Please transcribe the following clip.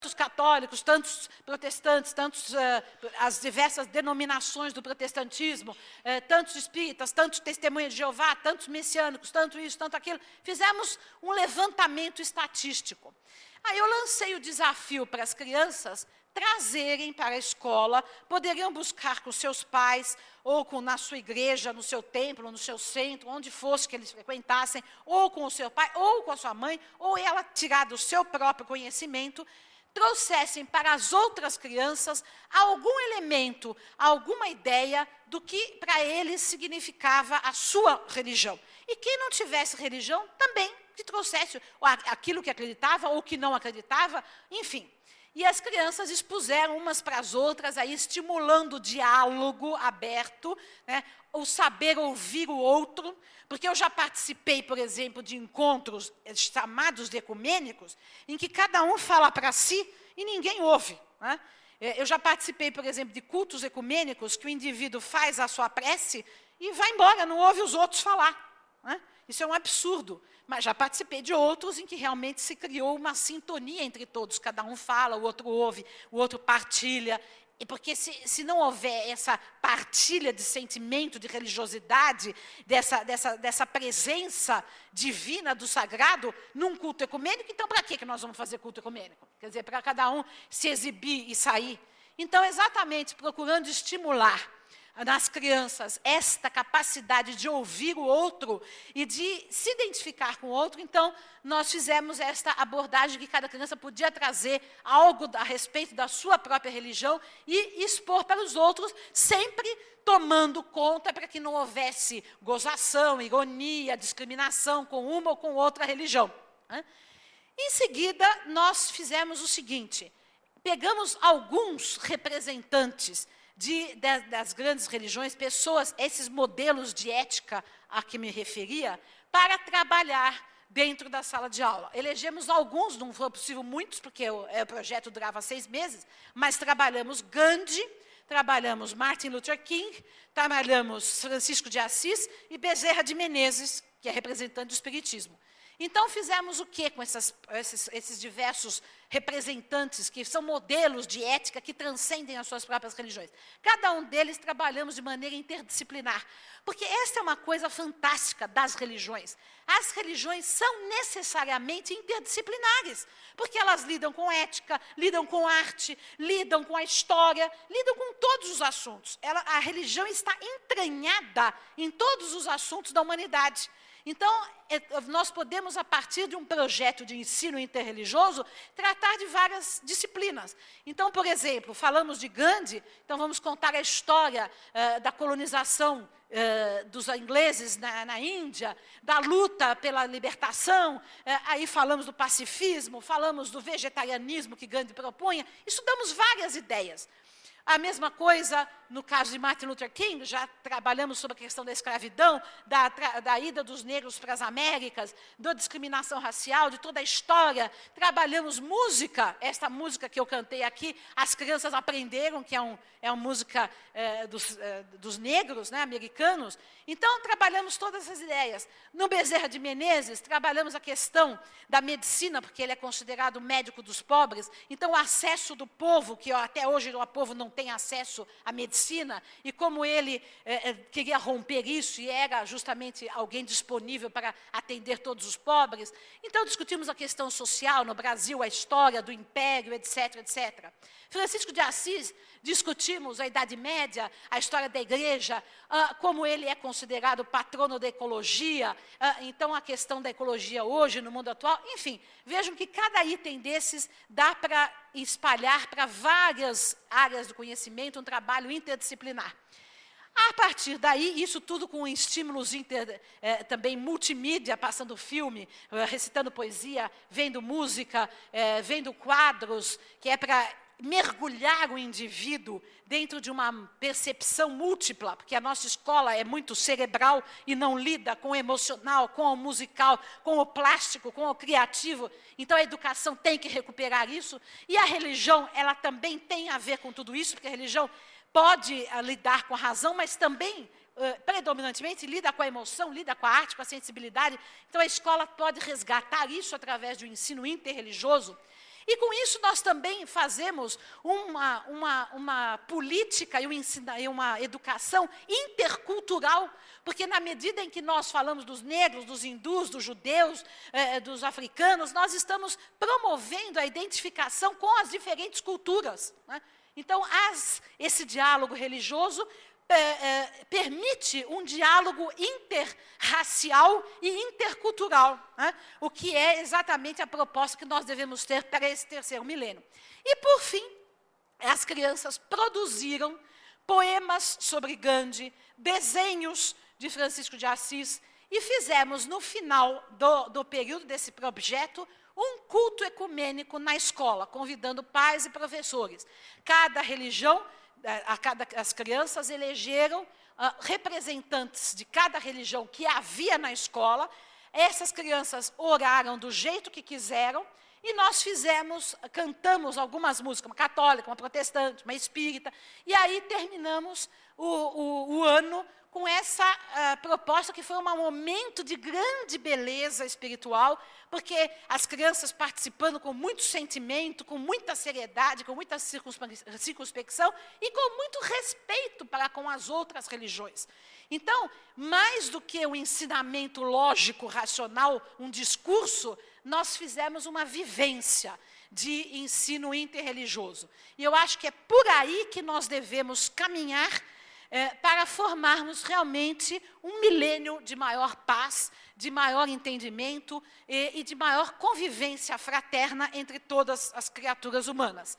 tantos católicos, tantos protestantes, as diversas denominações do protestantismo, tantos espíritas, tantos testemunhas de Jeová, tantos messiânicos, tanto isso, tanto aquilo. Fizemos um levantamento estatístico. Aí eu lancei o desafio para as crianças trazerem para a escola, poderiam buscar com seus pais, ou na sua igreja, no seu templo, no seu centro, onde fosse que eles frequentassem, ou com o seu pai, ou com a sua mãe, ou ela tirar do seu próprio conhecimento, trouxessem para as outras crianças algum elemento, alguma ideia do que para eles significava a sua religião. E quem não tivesse religião, também que trouxesse aquilo que acreditava ou que não acreditava, enfim. E as crianças expuseram umas para as outras, aí estimulando o diálogo aberto, né, o saber ouvir o outro, porque eu já participei, por exemplo, de encontros chamados de ecumênicos, em que cada um fala para si e ninguém ouve. Né? Eu já participei, por exemplo, de cultos ecumênicos que o indivíduo faz a sua prece e vai embora, não ouve os outros falar. Né? Isso é um absurdo. Mas já participei de outros em que realmente se criou uma sintonia entre todos. Cada um fala, o outro ouve, o outro partilha. E porque se não houver essa partilha de sentimento, de religiosidade, dessa presença divina do sagrado num culto ecumênico, então para que nós vamos fazer culto ecumênico? Quer dizer, para cada um se exibir e sair. Então, exatamente, procurando estimular nas crianças esta capacidade de ouvir o outro e de se identificar com o outro, então, nós fizemos esta abordagem que cada criança podia trazer algo a respeito da sua própria religião e expor para os outros, sempre tomando conta para que não houvesse gozação, ironia, discriminação com uma ou com outra religião. Né? Em seguida, nós fizemos o seguinte, pegamos alguns representantes das grandes religiões, pessoas, esses modelos de ética a que me referia, para trabalhar dentro da sala de aula. Elegemos alguns, não foi possível muitos, porque o projeto durava 6 meses, mas trabalhamos Gandhi, trabalhamos Martin Luther King, trabalhamos Francisco de Assis e Bezerra de Menezes, que é representante do Espiritismo. Então, fizemos o quê com esses diversos representantes, que são modelos de ética que transcendem as suas próprias religiões? Cada um deles trabalhamos de maneira interdisciplinar, porque essa é uma coisa fantástica das religiões. As religiões são necessariamente interdisciplinares, porque elas lidam com ética, lidam com arte, lidam com a história, lidam com todos os assuntos. A religião está entranhada em todos os assuntos da humanidade. Então, nós podemos, a partir de um projeto de ensino interreligioso, tratar de várias disciplinas. Então, por exemplo, falamos de Gandhi, então vamos contar a história da colonização dos ingleses na Índia, da luta pela libertação, aí falamos do pacifismo, falamos do vegetarianismo que Gandhi propunha, estudamos várias ideias. A mesma coisa no caso de Martin Luther King, já trabalhamos sobre a questão da escravidão, da ida dos negros para as Américas, da discriminação racial, de toda a história. Trabalhamos música, esta música que eu cantei aqui, as crianças aprenderam que é uma música dos negros, né, americanos. Então, trabalhamos todas essas ideias. No Bezerra de Menezes, trabalhamos a questão da medicina, porque ele é considerado o médico dos pobres. Então, o acesso do povo, que até hoje o povo não tem acesso à medicina, e como ele queria romper isso, e era justamente alguém disponível para atender todos os pobres. Então, discutimos a questão social no Brasil, a história do Império, etc., etc. Francisco de Assis, discutimos a Idade Média, a história da Igreja, como ele é considerado patrono da ecologia, então a questão da ecologia hoje, no mundo atual, enfim, vejam que cada item desses dá para espalhar para várias áreas do conhecimento, um trabalho interdisciplinar. A partir daí, isso tudo com estímulos também multimídia, passando filme, recitando poesia, vendo música, vendo quadros, que é para mergulhar o indivíduo dentro de uma percepção múltipla, porque a nossa escola é muito cerebral e não lida com o emocional, com o musical, com o plástico, com o criativo. Então, a educação tem que recuperar isso. E a religião, ela também tem a ver com tudo isso, porque a religião pode lidar com a razão, mas também, predominantemente, lida com a emoção, lida com a arte, com a sensibilidade. Então, a escola pode resgatar isso através do ensino interreligioso. E com isso nós também fazemos uma política e uma educação intercultural, porque na medida em que nós falamos dos negros, dos hindus, dos judeus, dos africanos, nós estamos promovendo a identificação com as diferentes culturas, né? Então, esse diálogo religioso permite um diálogo interracial e intercultural, né? O que é exatamente a proposta que nós devemos ter para esse terceiro milênio. E, por fim, as crianças produziram poemas sobre Gandhi, desenhos de Francisco de Assis, e fizemos, no final do período desse projeto, um culto ecumênico na escola, convidando pais e professores. Cada religião, as crianças elegeram representantes de cada religião que havia na escola. Essas crianças oraram do jeito que quiseram, e nós cantamos algumas músicas, uma católica, uma protestante, uma espírita, e aí terminamos o ano com essa proposta, que foi um momento de grande beleza espiritual, porque as crianças participando com muito sentimento, com muita seriedade, com muita circunspecção e com muito respeito para com as outras religiões. Então, mais do que um ensinamento lógico, racional, um discurso, nós fizemos uma vivência de ensino interreligioso. E eu acho que é por aí que nós devemos caminhar para formarmos realmente um milênio de maior paz, de maior entendimento e de maior convivência fraterna entre todas as criaturas humanas.